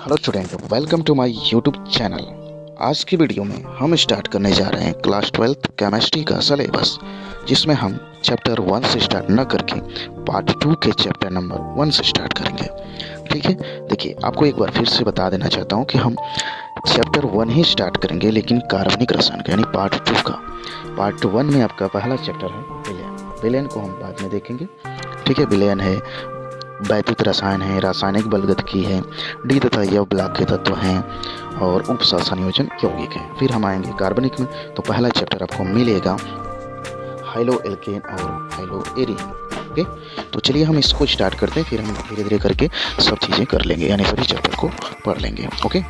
Hello student, welcome to my YouTube channel. आज की video में हम स्टार्ट करने जा रहे हैं क्लास 12th केमिस्ट्री का सिलेबस, जिसमें हम चैप्टर 1 से स्टार्ट न करके पार्ट 2 के चैप्टर नंबर 1 से स्टार्ट करेंगे। ठीक है, देखिए आपको एक बार फिर से बता देना चाहता हूँ कि हम चैप्टर 1 ही स्टार्ट करेंगे, लेकिन कार्बनिक रसायन का यानी पार्ट 2 का। पार्ट 1 में आपका पहला चैप्टर है विलयन। विलयन को हम बाद में देखेंगे। ठीक है, विलयन है, वैद्युत रसायन है, रासायनिक बलगतिकी है, डी तथा यव ब्लॉक के तत्व हैं और उपसा संयोजन यौगिक है। फिर हम आएंगे कार्बनिक में, तो पहला चैप्टर आपको मिलेगा हाइलो एल्केन और हाइलो एरीन। ओके, तो चलिए हम इसको स्टार्ट करते हैं, फिर हम धीरे धीरे करके सब चीज़ें कर लेंगे, यानी सभी चैप्टर को पढ़ लेंगे। ओके,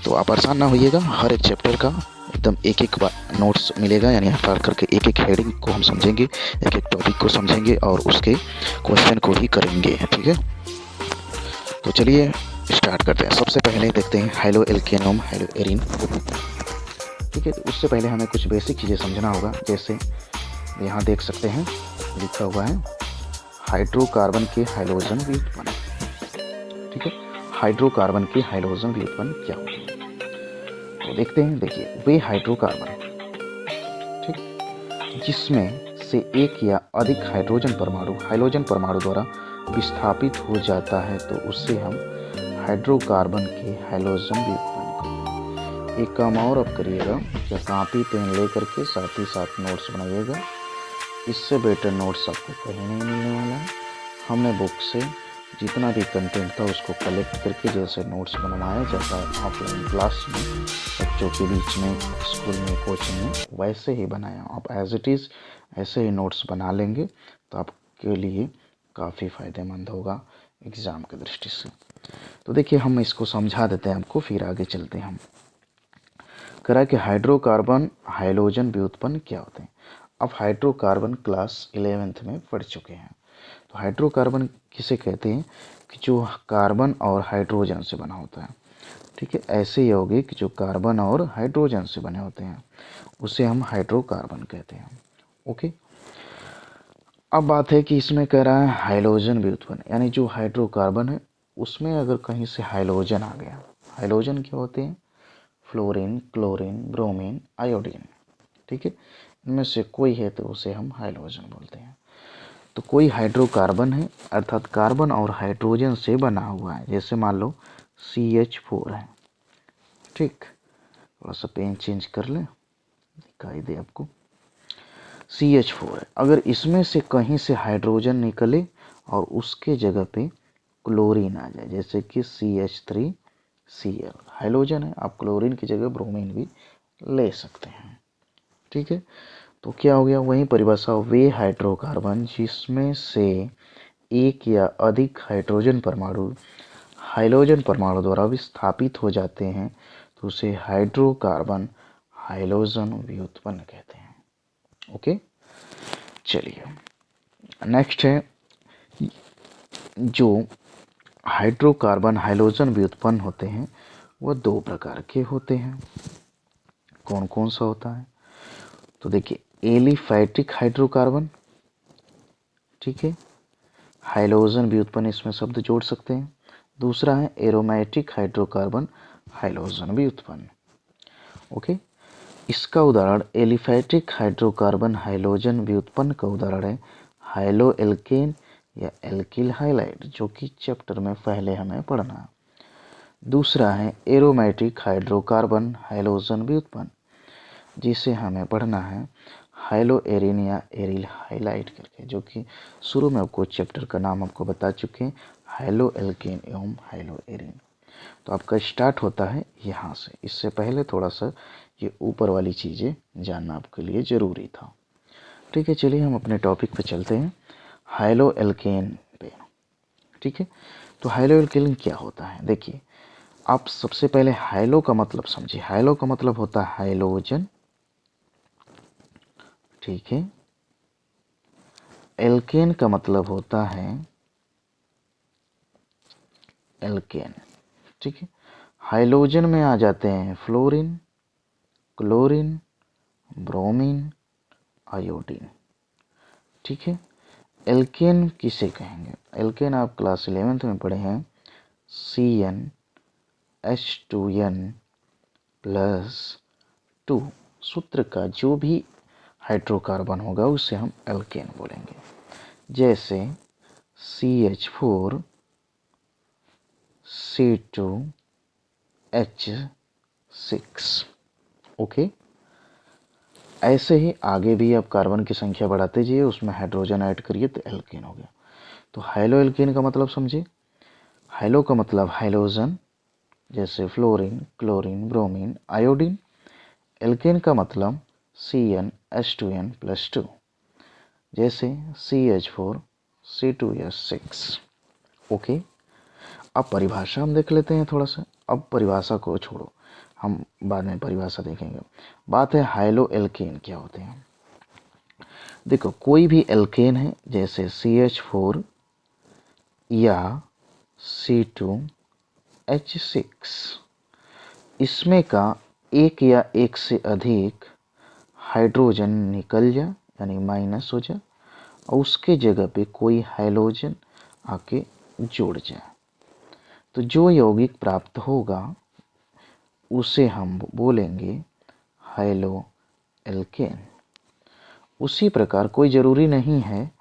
तो आप परेशान ना होइएगा, हर एक चैप्टर का एकदम एक एक नोट्स मिलेगा, यानी हर करके एक एक हेडिंग को हम समझेंगे, एक एक टॉपिक को समझेंगे और उसके क्वेश्चन को ही करेंगे। ठीक है, तो चलिए स्टार्ट करते हैं। सबसे पहले देखते हैं हाइलो एल्केनोम हाइलो एरीन। ठीक है, तो उससे पहले हमें कुछ बेसिक चीज़ें समझना होगा। जैसे यहाँ देख सकते हैं लिखा हुआ है हाइड्रोकार्बन के हाइड्रोजन व्युत्पन्न। ठीक है, हाइड्रोकार्बन के हाइड्रोजन व्युत्पन्न क्या होते हैं, तो देखते हैं। देखिए, वे हाइड्रोकार्बन, ठीक, जिसमें से एक या अधिक हाइड्रोजन परमाणु द्वारा विस्थापित हो जाता है, तो उससे हम हाइड्रोकार्बन के हाइड्रोजन व्युत्पन्न को। एक काम और अब करिएगा, या कॉपी पेन लेकर के साथ ही साथ नोट्स बनाइएगा। इससे बेटर नोट्स आपको कहीं नहीं मिलने वाला है। हमने बुक से जितना भी कंटेंट था उसको कलेक्ट करके जैसे नोट्स बनवाया जाता है ऑफलाइन क्लास में बच्चों के बीच में, स्कूल में, कोचिंग में, वैसे ही बनाया। आप एज इट इज़ ऐसे ही नोट्स बना लेंगे तो आपके लिए काफ़ी फ़ायदेमंद होगा एग्ज़ाम की दृष्टि से। तो देखिए, हम इसको समझा देते हैं आपको, फिर आगे चलते हैं। हम कह रहा है कि हाइड्रोकार्बन हाइड्रोजन व्युत्पन्न क्या होते हैं। अब हाइड्रोकार्बन क्लास 11th में पढ़ चुके हैं। तो हाइड्रोकार्बन किसे कहते हैं कि जो कार्बन और हाइड्रोजन से बना होता है। ठीक है, ऐसे यौगिक जो कार्बन और हाइड्रोजन से बने होते हैं उसे हम हाइड्रोकार्बन कहते हैं। ओके, अब बात है कि इसमें कह रहा है हाइड्रोजन व्युत्पन्न, यानी जो हाइड्रोकार्बन है उसमें अगर कहीं से हाइड्रोजन आ गया। हाइड्रोजन क्या होते हैं? Fluorine, chlorine, bromine, iodine. ठीक है, इनमें से कोई है तो उसे हम हाइड्रोजन बोलते हैं। तो कोई हाइड्रोकार्बन है, अर्थात कार्बन और हाइड्रोजन से बना हुआ है। जैसे मान लो CH4 है। ठीक, थोड़ा सा पेन चेंज कर ले, दिखाई दे आपको। CH4 है, अगर इसमें से कहीं से हाइड्रोजन निकले और उसके जगह पे क्लोरीन आ जाए, जैसे कि CH3Cl, हाइड्रोजन है, आप क्लोरीन की जगह ब्रोमीन भी ले सकते हैं। ठीक है, तो क्या हो गया, वही परिभाषा, वे हाइड्रोकार्बन जिसमें से एक या अधिक हाइड्रोजन परमाणु द्वारा विस्थापित हो जाते हैं, तो उसे हाइड्रोकार्बन हाइड्रोजन व्युत्पन्न कहते हैं। ओके, चलिए नेक्स्ट है, जो हाइड्रोकार्बन हाइड्रोजन व्युत्पन्न होते हैं वह दो प्रकार के होते हैं। कौन कौन सा होता है? तो देखिए, एलिफैटिक हाइड्रोकार्बन, ठीक है, हाइड्रोजन व्युत्पन्न इसमें शब्द जोड़ सकते हैं। दूसरा है एरोमेटिक हाइड्रोकार्बन हाइड्रोजन व्युत्पन्न। ओके, इसका उदाहरण एलिफैटिक हाइड्रोकार्बन हाइड्रोजन व्युत्पन्न का उदाहरण है हाइलो एल्केन या एल्किल हाइलाइड, जो कि चैप्टर में पहले हमें पढ़ना है। दूसरा है एरोमेटिक हाइड्रोकार्बन हाइड्रोजन व्युत्पन्न, जिसे हमें पढ़ना है हाइलो एरिन या एरिल हाइलाइट करके, जो कि शुरू में आपको चैप्टर का नाम आपको बता चुके हैं, हाइलो एल्केन एवं हाइलो एरिन। तो आपका स्टार्ट होता है यहाँ से। इससे पहले थोड़ा सा ये ऊपर वाली चीज़ें जानना आपके लिए ज़रूरी था। ठीक है, चलिए हम अपने टॉपिक पे चलते हैं, हाइलो एल्केन पे। ठीक है, तो हाइलो एल्केन क्या होता है? देखिए, आप सबसे पहले हाइलो का मतलब समझिए। हाइलो का मतलब होता है हाइड्रोजन, ठीक है। एल्केन का मतलब होता है एल्केन, ठीक है। हाइड्रोजन में आ जाते हैं फ्लोरीन, क्लोरीन, ब्रोमीन, आयोडीन, ठीक है। एल्केन किसे कहेंगे? एल्केन आप क्लास 11th में पढ़े हैं, CN H2N प्लस 2 सूत्र का जो भी हाइड्रोकार्बन होगा उसे हम एल्केन बोलेंगे। जैसे CH4 C2H6। ओके, ऐसे ही आगे भी आप कार्बन की संख्या बढ़ाते जाइए, उसमें हाइड्रोजन ऐड करिए तो एल्केन हो गया। तो हाइलो एल्केन का मतलब समझे। हाइलो का मतलब हाइलोजन, जैसे fluorine, chlorine, bromine, iodine. Alkane का मतलब CnH2n प्लस 2, जैसे CH4 C2H6। ओके, अब परिभाषा हम देख लेते हैं थोड़ा सा। अब परिभाषा को छोड़ो, हम बाद में परिभाषा देखेंगे। बात है हाइलो एल्केन क्या होते हैं। देखो, कोई भी एल्केन है जैसे CH4 या C2H6, इसमें का एक या एक से अधिक हाइड्रोजन निकल जा यानी माइनस हो जा और उसके जगह पे कोई हाइलोजन आके जुड़ जाए, तो जो यौगिक प्राप्त होगा उसे हम बोलेंगे हाइलो एल्केन। उसी प्रकार कोई ज़रूरी नहीं है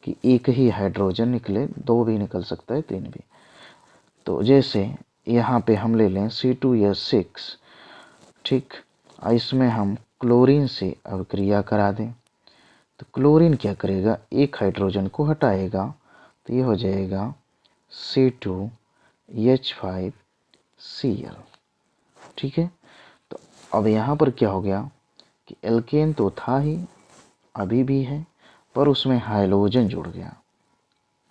कि एक ही हाइड्रोजन निकले, दो भी निकल सकता है, तीन भी। तो जैसे यहाँ पे हम ले लें C2H6, ठीक, इसमें हम क्लोरीन से अभिक्रिया करा दें तो क्लोरीन क्या करेगा, एक हाइड्रोजन को हटाएगा तो ये हो जाएगा C2H5Cl। ठीक है, तो अब यहाँ पर क्या हो गया कि एल्केन तो था ही, अभी भी है, पर उसमें हाइलोजन जुड़ गया।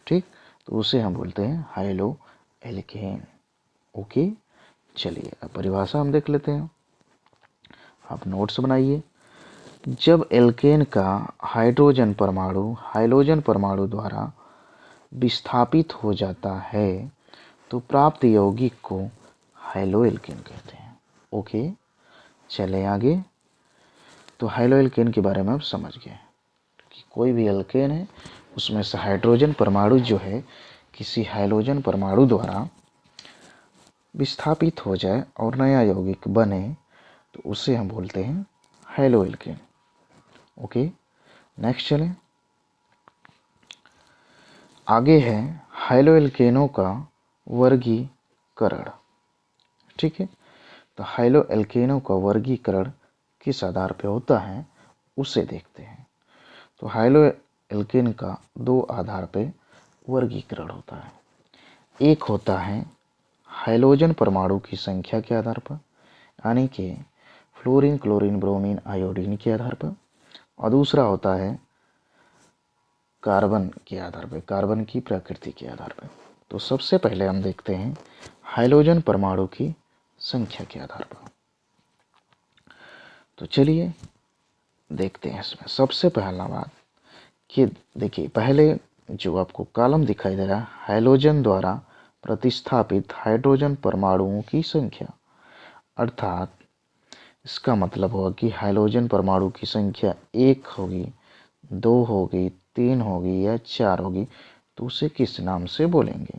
ठीक, तो उसे हम बोलते हैं हाइलो एल्केन। ओके, चलिए अब परिभाषा हम देख लेते हैं। आप नोट्स बनाइए। जब एल्केन का हाइड्रोजन परमाणु हाइलोजन परमाणु द्वारा विस्थापित हो जाता है तो प्राप्त यौगिक को हाइलो एल्केन कहते हैं। ओके, चले आगे। तो हाइलो एल्केन के बारे में आप समझ गए कि कोई भी एल्केन है उसमें से हाइड्रोजन परमाणु जो है किसी हाइलोजन परमाणु द्वारा विस्थापित हो जाए और नया यौगिक बने तो उसे हम बोलते हैं हाइलो एल्केन। ओके, नेक्स्ट चलें। आगे है हाइलो एल्केनों का वर्गीकरण। ठीक है, तो हाइलो एल्केनों का वर्गीकरण किस आधार पे होता है उसे देखते हैं। तो हाइलो एल्केन का दो आधार पे वर्गीकरण होता है। एक होता है हाइलोजन परमाणु की संख्या के आधार पर, यानी कि फ्लोरीन, क्लोरीन, ब्रोमीन, आयोडीन के आधार पर, और दूसरा होता है कार्बन के आधार पर, कार्बन की प्रकृति के आधार पर। तो सबसे पहले हम देखते हैं हाइलोजन परमाणु की संख्या के आधार पर। तो चलिए देखते हैं इसमें। सबसे पहला बात कि देखिए, पहले जो आपको कॉलम दिखाई दे रहा है हाइलोजन द्वारा प्रतिस्थापित हाइड्रोजन परमाणुओं की संख्या, अर्थात इसका मतलब होगा कि हाइलोजन परमाणु की संख्या 1 होगी, 2 होगी, 3 होगी या 4 होगी, तो उसे किस नाम से बोलेंगे।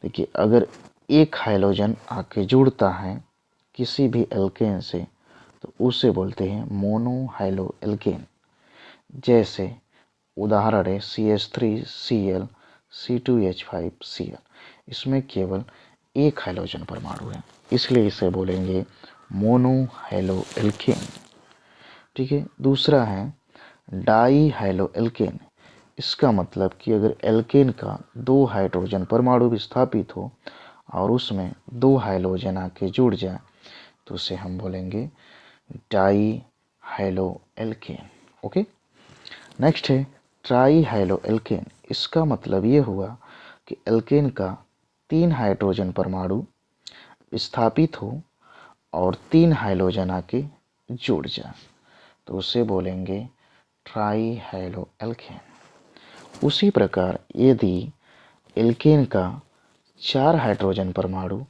देखिए, अगर एक हाइलोजन आके जुड़ता है किसी भी एल्केन से तो उसे बोलते हैं मोनो हाइलो एल्केन। जैसे उदाहरण है CH3Cl C2H5Cl, इसमें केवल एक हाइलोजन परमाणु है, इसलिए इसे बोलेंगे मोनो हाइलो एल्केन। ठीक है, दूसरा है डाई हाइलो एल्केन। इसका मतलब कि अगर एल्केन का 2 हाइड्रोजन परमाणु विस्थापित हो और उसमें 2 हाइलोजन आके जुड़ जाए तो उसे हम बोलेंगे di halo alkane. Okay, next है ट्राई हाइलो एल्केन। इसका मतलब ये हुआ कि एल्केन का 3 हाइड्रोजन परमाणु विस्थापित हो और 3 हाइलोजन आके जुड़ जाए तो उसे बोलेंगे ट्राई हाइलो एल्केन। उसी प्रकार यदि एल्केन का 4 हाइड्रोजन परमाणु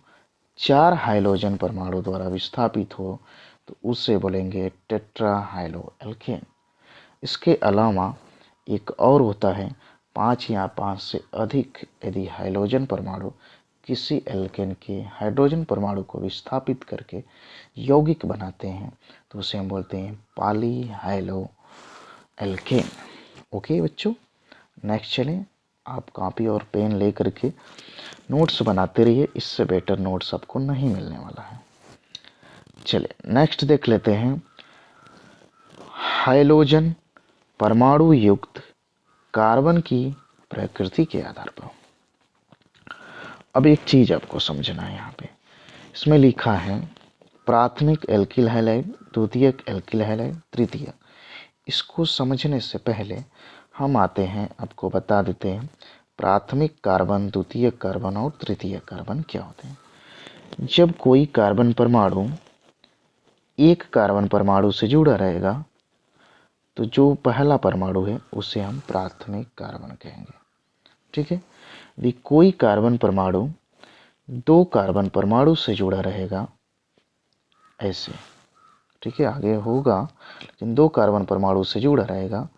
4 हाइलोजन परमाणु द्वारा विस्थापित हो तो उसे बोलेंगे टेट्रा हाइलो एल्केन। इसके अलावा एक और होता है 5 या 5 से अधिक यदि हाइलोजन परमाणु किसी एल्केन के हाइड्रोजन परमाणु को विस्थापित करके यौगिक बनाते हैं तो उसे हम बोलते हैं पॉलीहाइलो एल्केन। ओके बच्चों, नेक्स्ट चलें। आप कॉपी और पेन ले करके नोट्स बनाते रहिए, इससे बेटर नोट्स आपको नहीं मिलने वाला है। चलिए नेक्स्ट देख लेते हैं हाइड्रोजन परमाणु युक्त कार्बन की प्रकृति के आधार पर। अब एक चीज आपको समझना है, यहाँ पे इसमें लिखा है प्राथमिक एल्किल हैलाइड, द्वितीयक एल्किल हैलाइड, तृतीयक। इसको समझने से पहले हम आते हैं, आपको बता देते हैं प्राथमिक कार्बन, द्वितीयक कार्बन और तृतीयक कार्बन क्या होते हैं। जब कोई कार्बन परमाणु एक कार्बन परमाणु से जुड़ा रहेगा तो जो पहला परमाणु है उसे हम प्राथमिक कार्बन कहेंगे। ठीक है, यदि कोई कार्बन परमाणु दो कार्बन परमाणु से जुड़ा रहेगा ऐसे, ठीक है, आगे होगा, लेकिन दो कार्बन परमाणु से जुड़ा रहेगा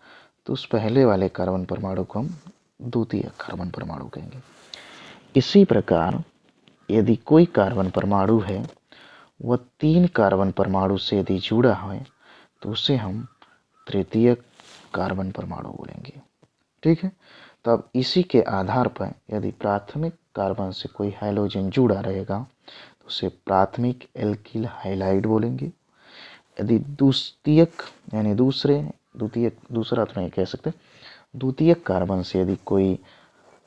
तो उस पहले वाले कार्बन परमाणु को हम द्वितीय कार्बन परमाणु कहेंगे। इसी प्रकार यदि कोई कार्बन परमाणु है वह तीन कार्बन परमाणु से यदि जुड़ा है तो उसे हम तृतीय कार्बन परमाणु बोलेंगे। ठीक है, तो अब इसी के आधार पर यदि प्राथमिक कार्बन से कोई हाइड्रोजन जुड़ा रहेगा तो उसे प्राथमिक एल्किल हाइलाइड बोलेंगे। यदि द्वितीयक यानी दूसरा तो नहीं कह सकते, द्वितीयक कार्बन से यदि कोई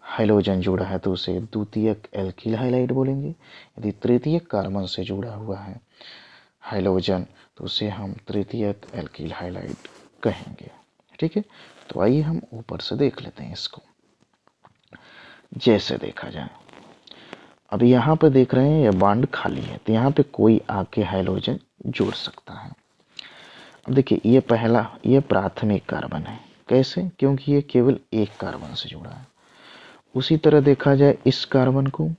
हाइड्रोजन जुड़ा है तो उसे द्वितीयक एल्किल हाइलाइड बोलेंगे। यदि तृतीयक कार्बन से जुड़ा हुआ है हाइड्रोजन तो उसे हम तृतीयक एल्किल हाइलाइड कहेंगे। ठीक है, तो आइए हम ऊपर से देख लेते हैं इसको। जैसे देखा जाए, अब यहाँ पे देख रहे हैं यह बॉन्ड खाली है तो यहाँ पे कोई आके हाइड्रोजन जोड़ सकता है। अब देखिए ये प्राथमिक कार्बन है। कैसे? क्योंकि ये केवल एक कार्बन से जुड़ा है। उसी तरह देखा जाए इस कार्बन को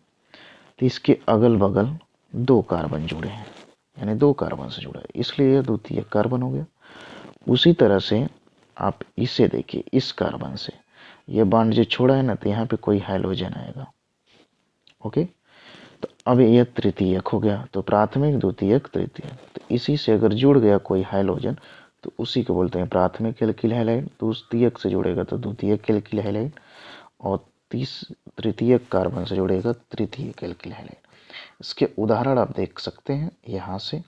तो इसके अगल बगल दो कार्बन जुड़े हैं, यानी दो कार्बन से जुड़ा है, इसलिए यह द्वितीय कार्बन हो गया। उसी तरह से आप इसे देखिए, इस कार्बन से ये बॉन्ड जो छोड़ा है ना तो यहाँ पे कोई हाइड्रोजन आएगा। ओके, तो अब यह तृतीयक हो गया, तो प्राथमिक, द्वितीयक, तृतीयक। तो इसी से अगर जुड़ गया कोई हाइड्रोजन तो उसी को बोलते हैं प्राथमिक एल्किल हैलाइड। द्वितीयक से जुड़ेगा तो द्वितीयक एल्किल हैलाइड, और तृतीयक कार्बन से जुड़ेगा तृतीयक एल्किल हैलाइड। इसके उदाहरण आप देख सकते हैं यहाँ से,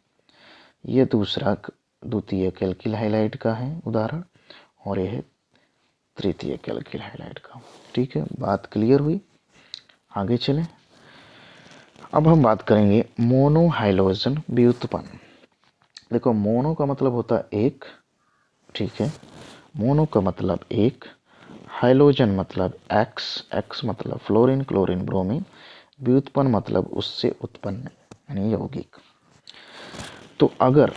ये दूसरा द्वितीयक एल्किल हैलाइड का है उदाहरण, और यह है तृतीयक एल्किल हैलाइड का। ठीक है, बात क्लियर हुई? आगे चलें। अब हम बात करेंगे मोनो हाइड्रोजन व्युत्पन्न। देखो, मोनो का मतलब होता है एक, ठीक है, मोनो का मतलब एक, हाइड्रोजन मतलब एक्स मतलब फ्लोरीन, क्लोरीन, ब्रोमीन, व्युत्पन्न मतलब उससे उत्पन्न यानी यौगिक। तो अगर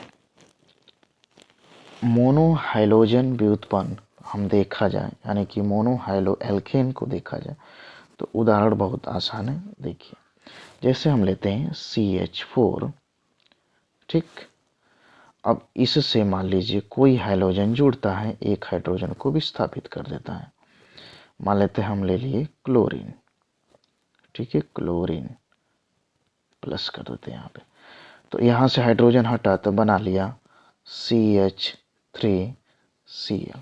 मोनो हाइड्रोजन व्युत्पन्न हम देखा जाए, यानी कि मोनो हाइड्रो एल्केन को देखा जाए तो उदाहरण बहुत आसान है। देखिए, जैसे हम लेते हैं CH4, ठीक, अब इससे मान लीजिए कोई हाइड्रोजन जुड़ता है, एक हाइड्रोजन को विस्थापित कर देता है। मान लेते हैं हम ले लिए क्लोरीन, ठीक है, क्लोरीन प्लस कर देते हैं यहाँ पे, तो यहाँ से हाइड्रोजन हटा तो बना लिया CH3Cl।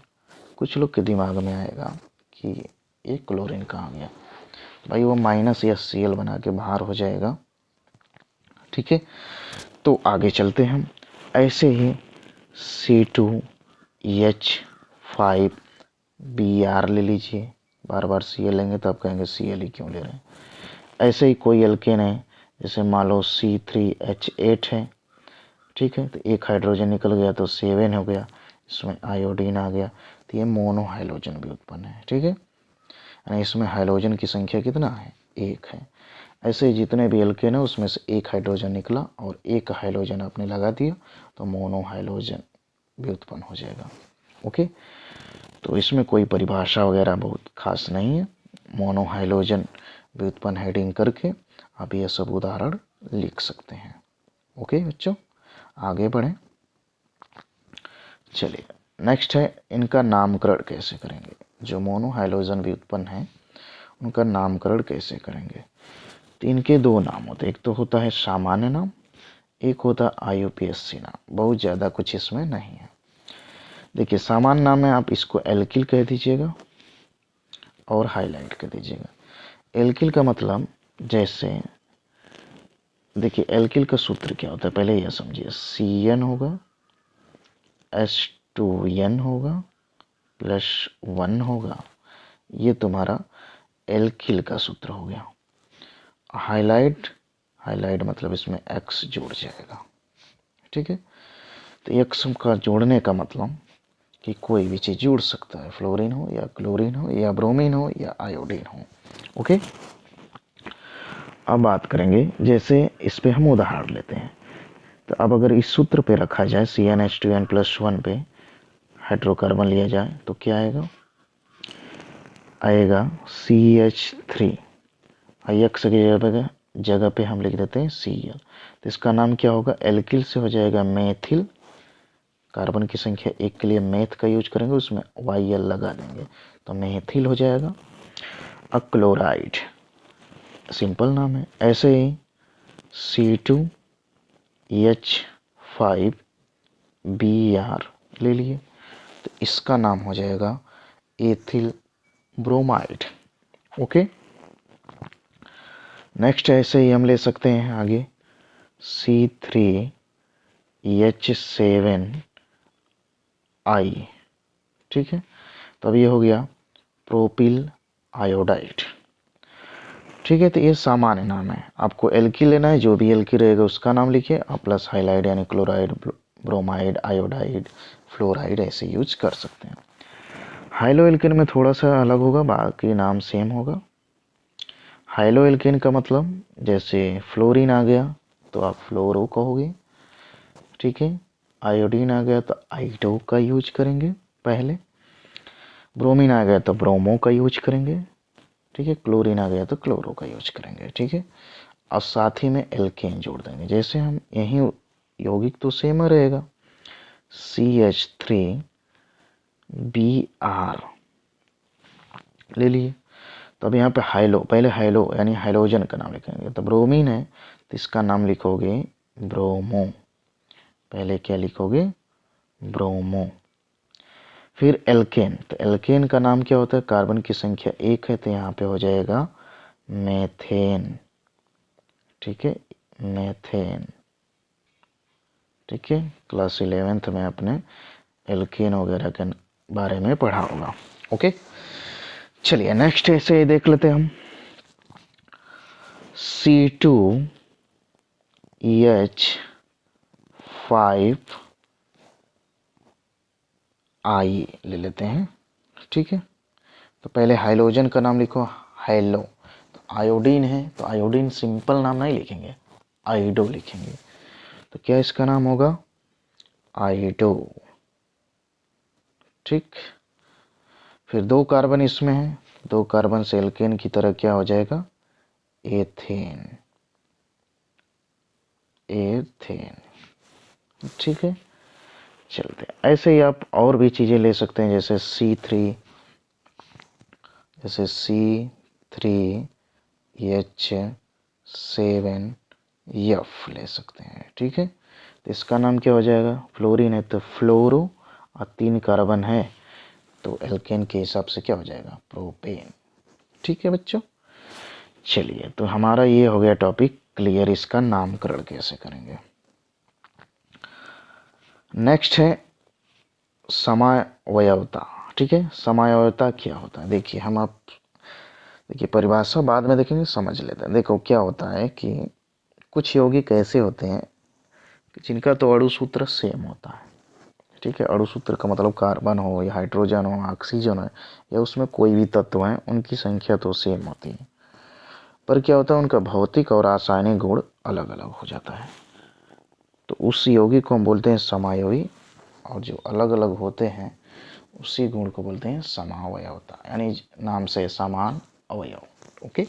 कुछ लोग के दिमाग में आएगा कि ये क्लोरीन कहाँ गया, भाई वो माइनस या Cl बना के बाहर हो जाएगा। ठीक है, तो आगे चलते हैं हम। ऐसे ही C2H5Br ले लीजिए, बार बार Cl लेंगे तो आप कहेंगे Cl ही क्यों ले रहे हैं। ऐसे ही कोई एल्केन है, जैसे मान लो C3H8 है, ठीक है, तो एक हाइड्रोजन निकल गया तो 7 हो गया, इसमें आयोडीन आ गया, तो ये मोनो हाइड्रोजन भी उत्पन्न है। ठीक है, यानी इसमें हाइड्रोजन की संख्या कितना है? एक है। ऐसे जितने भी एल्केन है उसमें से एक हाइड्रोजन निकला और एक हाइड्रोजन आपने लगा दिया तो मोनो हाइड्रोजन भी उत्पन्न हो जाएगा। ओके, तो इसमें कोई परिभाषा वगैरह बहुत खास नहीं है, मोनो हाइड्रोजन भी उत्पन्न हेडिंग करके आप ये सब उदाहरण लिख सकते हैं। ओके बच्चों, आगे बढ़ें। चलिए नेक्स्ट है, इनका नामकरण कैसे करेंगे। जो मोनो हाइड्रोजन भी उत्पन्न है उनका नामकरण कैसे करेंगे। तो इनके दो नाम होते हैं, एक तो होता है सामान्य नाम, एक होता है IUPAC नाम। बहुत ज़्यादा कुछ इसमें नहीं है। देखिए सामान्य नाम में आप इसको एल्किल कह दीजिएगा और हाईलाइट कर दीजिएगा। एल्किल का मतलब, जैसे देखिए एल्किल का सूत्र क्या होता है पहले यह समझिए, CN होगा, H2N होगा, +1 होगा, ये तुम्हारा एल्किल का सूत्र हो गया। हाईलाइट, हाईलाइट मतलब इसमें X जोड़ जाएगा, ठीक है। तो X का जोड़ने का मतलब कि कोई भी चीज़ जुड़ सकता है, फ्लोरीन हो या क्लोरीन हो या ब्रोमीन हो या आयोडीन हो। ओके, अब बात करेंगे, जैसे इस पे हम उदाहरण लेते हैं। तो अब अगर इस सूत्र पे रखा जाए CnH2n+1 पे हाइड्रोकार्बन लिया जाए तो क्या आएगा, आएगा CH3, X की जगह पे हम लिख देते हैं Cl। तो इसका नाम क्या होगा, एल्किल से हो जाएगा मेथिल, कार्बन की संख्या 1 के लिए मेथ का यूज करेंगे, उसमें YL लगा देंगे तो मेथिल हो जाएगा। अब क्लोराइड, सिंपल नाम है। ऐसे ही C2H5Br ले लिए तो इसका नाम हो जाएगा एथिल ब्रोमाइड। ओके, नेक्स्ट ऐसे ही हम ले सकते हैं आगे C3H7I, ठीक है। तो अब ये हो गया प्रोपिल आयोडाइड, ठीक है। तो ये सामान्य नाम है, आपको एल्की लेना है, जो भी एल्की रहेगा उसका नाम लिखिए, आप प्लस हाइलाइड यानी क्लोराइड, ब्रोमाइड, आयोडाइड, फ्लोराइड ऐसे यूज कर सकते हैं। हाइलो एल्केन में थोड़ा सा अलग होगा, बाकी नाम सेम होगा। हाइलो एल्केन का मतलब, जैसे फ्लोरीन आ गया तो आप फ्लोरो कहोगे, ठीक है। आयोडीन आ गया तो आइडो का यूज करेंगे पहले, ब्रोमीन आ गया तो ब्रोमो का यूज करेंगे, ठीक है। क्लोरीन आ गया तो क्लोरो का यूज करेंगे, ठीक है। और साथ ही में एल्केन जोड़ देंगे, जैसे हम यहीं यौगिक तो सेम रहेगा, CH3Br ले लिए। तो अब यहाँ पे हाइलो, पहले हाइलो यानी हाइड्रोजन का नाम लिखेंगे। तो ब्रोमीन है तो इसका नाम लिखोगे ब्रोमो, पहले क्या लिखोगे, ब्रोमो। फिर एल्केन, तो एल्केन का नाम क्या होता है, कार्बन की संख्या 1 है तो यहाँ पे हो जाएगा मेथेन, ठीक है, मेथेन, ठीक है। क्लास 11th में अपने एल्केन वगैरह के बारे में पढ़ा होगा। ओके, चलिए नेक्स्ट ऐसे ही देख लेते हैं हम, C2H5I ले लेते हैं, ठीक है। तो पहले हाइड्रोजन का नाम लिखो हाइलो, तो आयोडीन है तो आयोडीन सिंपल नाम नहीं लिखेंगे, आइडो लिखेंगे। तो क्या इसका नाम होगा, आइडो, ठीक। फिर 2 कार्बन इसमें है, 2 कार्बन से एल्केन की तरह क्या हो जाएगा, एथेन, एथेन, ठीक है। चलते हैं ऐसे ही आप और भी चीज़ें ले सकते हैं, जैसे C3H7F ले सकते हैं, ठीक है। तो इसका नाम क्या हो जाएगा, फ्लोरीन है तो फ्लोरो, और 3 कार्बन है तो एल्केन के हिसाब से क्या हो जाएगा, प्रोपेन, ठीक है बच्चों। चलिए, तो हमारा ये हो गया टॉपिक क्लियर, इसका नामकरण कैसे करेंगे। नेक्स्ट है समावयवता, ठीक है। समावयवता क्या होता है, देखिए हम आप देखिए परिभाषा बाद में देखेंगे, समझ लेते हैं। देखो क्या होता है कि कुछ यौगिक ऐसे होते हैं कि जिनका तो अणु सूत्र सेम होता है, ठीक है। अणु सूत्र का मतलब कार्बन हो या हाइड्रोजन हो, ऑक्सीजन हो, या उसमें कोई भी तत्व है, उनकी संख्या तो सेम होती है, पर क्या होता है उनका भौतिक और रासायनिक गुण अलग अलग हो जाता है। तो उस यौगिक को हम बोलते हैं समायोगी, और जो अलग अलग होते हैं उसी गुण को बोलते हैं समावयवता, यानी नाम से समान अवयव। ओके,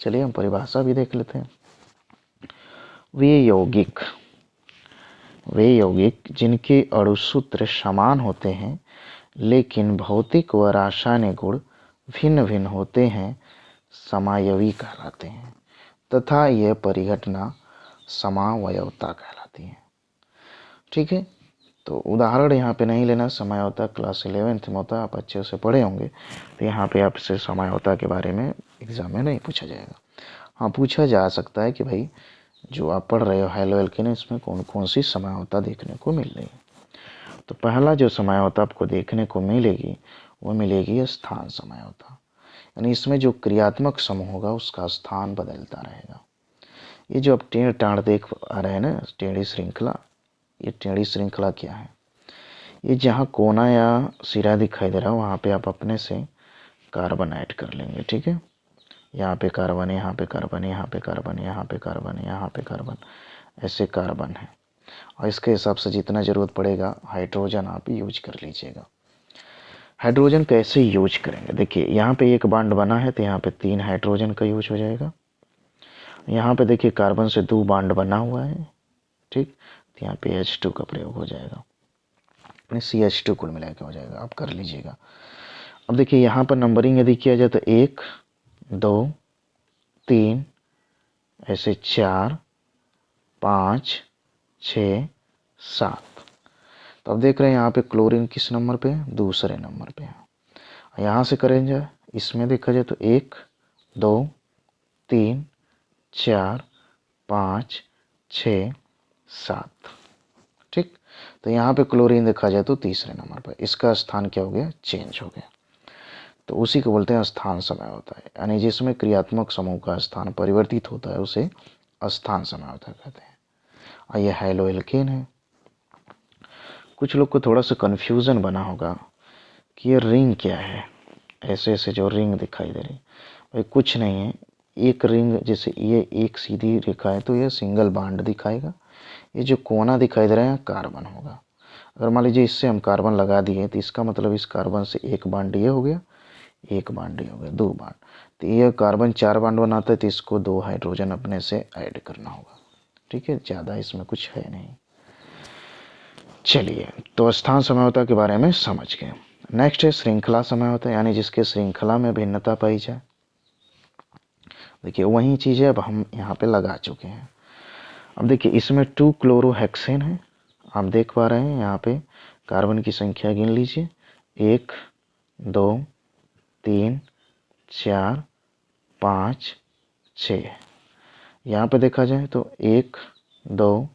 चलिए हम परिभाषा भी देख लेते हैं। वे यौगिक जिनके अणुसूत्र समान होते हैं लेकिन भौतिक व रासायनिक गुण भिन्न भिन्न होते हैं समायवी कहलाते हैं। तथा यह परिघटना समावयवता कहलाती है। ठीक है, तो उदाहरण यहाँ पे नहीं लेना, समयावता क्लास 11th में होता है, आप अच्छे से पढ़े होंगे, तो यहाँ पे आपसे समयावता के बारे में एग्जाम में नहीं पूछा जाएगा। हाँ, पूछा जा सकता है कि भाई जो आप पढ़ रहे हो हैलो एल्केन, इसमें कौन कौन सी समयावता देखने को मिल रही है। तो पहला जो समयावता आपको देखने को मिलेगी वो मिलेगी स्थान समयावता, यानी इसमें जो क्रियात्मक समूह होगा उसका स्थान बदलता रहेगा। ये जो आप टेढ़ टाढ़ देख आ रहे हैं ना, टेढ़ी श्रृंखला, ये टेढ़ी श्रृंखला क्या है, ये जहाँ कोना या सिरा दिखाई दे रहा है वहाँ पे आप अपने से कार्बन ऐड कर लेंगे। ठीक है, यहाँ पे कार्बन, यहाँ पे कार्बन, यहाँ पे कार्बन, यहाँ पे कार्बन, यहाँ पे कार्बन, ऐसे कार्बन है, और इसके हिसाब से जितना ज़रूरत पड़ेगा हाइड्रोजन आप यूज कर लीजिएगा। हाइड्रोजन कैसे यूज करेंगे, देखिए यहाँ पे एक बॉन्ड बना है तो यहाँ पे 3 हाइड्रोजन का यूज हो जाएगा। यहाँ पे देखिए कार्बन से 2 बॉन्ड बना हुआ है, ठीक, तो यहाँ पे H2 का प्रयोग हो जाएगा, CH2 कुल मिला के हो जाएगा, आप कर लीजिएगा। अब देखिए यहाँ पर नंबरिंग यदि किया जाए तो 1 2 3 ऐसे 4 5 6 7। तो अब देख रहे हैं यहाँ पे क्लोरीन किस नंबर पे है, दूसरे नंबर पे है। यहाँ से करेंगे, इसमें देखा जाए तो 1 2 3 4 5 6 7। ठीक, तो यहाँ पे क्लोरीन देखा जाए तो तीसरे नंबर पर, इसका स्थान क्या हो गया, चेंज हो गया। तो उसी को बोलते हैं स्थान समय होता है, यानी जिसमें क्रियात्मक समूह का स्थान परिवर्तित होता है उसे स्थान समय होता कहते हैं। और ये हैलो एल्केन है। कुछ लोग को थोड़ा सा कन्फ्यूज़न बना होगा कि ये रिंग क्या है, ऐसे ऐसे जो रिंग दिखाई दे रही, भाई कुछ नहीं है। एक रिंग, जैसे ये एक सीधी रेखा है तो ये सिंगल बॉन्ड दिखाएगा, ये जो कोना दिखाई दे रहा है कार्बन होगा। अगर मान लीजिए इससे हम कार्बन लगा दिए तो इसका मतलब इस कार्बन से एक बॉन्ड ये हो गया, एक बॉन्ड ये हो गया, 2 बॉन्ड, तो ये कार्बन 4 बॉन्ड बनाता है तो इसको 2 हाइड्रोजन अपने से ऐड करना होगा। ठीक है, ज़्यादा इसमें कुछ है नहीं। चलिए, तो स्थान समयावता के बारे में समझ गए। नेक्स्ट है श्रृंखला समयावता, यानी जिसके श्रृंखला में भिन्नता पाई जाए। देखिए वही चीज़ है, अब हम यहाँ पे लगा चुके हैं। अब देखिए इसमें 2 क्लोरोहेक्सेन है, आप देख पा रहे हैं यहाँ पे कार्बन की संख्या गिन लीजिए, 1 2 3 4 5 6। यहाँ पे देखा जाए तो 1 2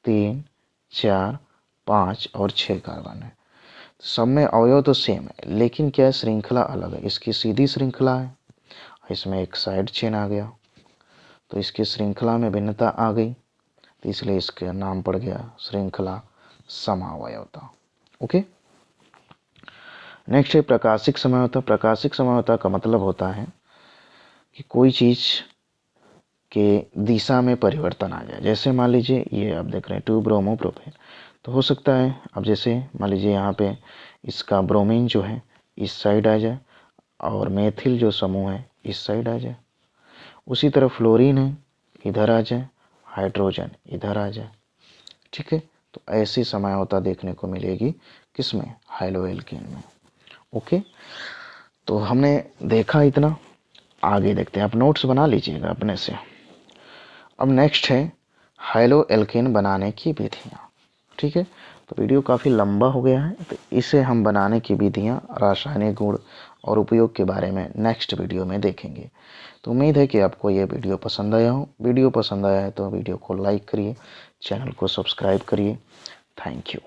3 4 5 और 6 कार्बन है। सब में अवयव तो सेम है, लेकिन क्या है, श्रृंखला अलग है। इसकी सीधी श्रृंखला है, इसमें एक साइड चेन आ गया, तो इसकी श्रृंखला में भिन्नता आ गई, तो इसलिए इसका नाम पड़ गया श्रृंखला समावयवता। ओके, नेक्स्ट है प्रकाशिक समयावता। प्रकाशिक समयावता का मतलब होता है कि कोई चीज़ के दिशा में परिवर्तन आ जाए। जैसे मान लीजिए ये आप देख रहे हैं 2 ब्रोमो प्रोपेन, तो हो सकता है अब जैसे मान लीजिए यहाँ पे इसका ब्रोमीन जो है इस साइड आ जाए और मेथिल जो समूह है इस साइड आ जाए। उसी तरह फ्लोरीन है इधर आ जाए, हाइड्रोजन इधर आ जाए। ठीक है, तो ऐसी समयावता देखने को मिलेगी किसमें, हैलो एल्केन में। ओके, तो हमने देखा इतना, आगे देखते हैं। आप नोट्स बना लीजिएगा अपने से। अब नेक्स्ट है हैलो एल्केन बनाने की विधियाँ। ठीक है, तो वीडियो काफ़ी लंबा हो गया है, तो इसे हम बनाने की विधियाँ, रासायनिक गुण और उपयोग के बारे में नेक्स्ट वीडियो में देखेंगे। तो उम्मीद है कि आपको ये वीडियो पसंद आया हो। वीडियो पसंद आया है तो वीडियो को लाइक करिए, चैनल को सब्सक्राइब करिए। Thank you.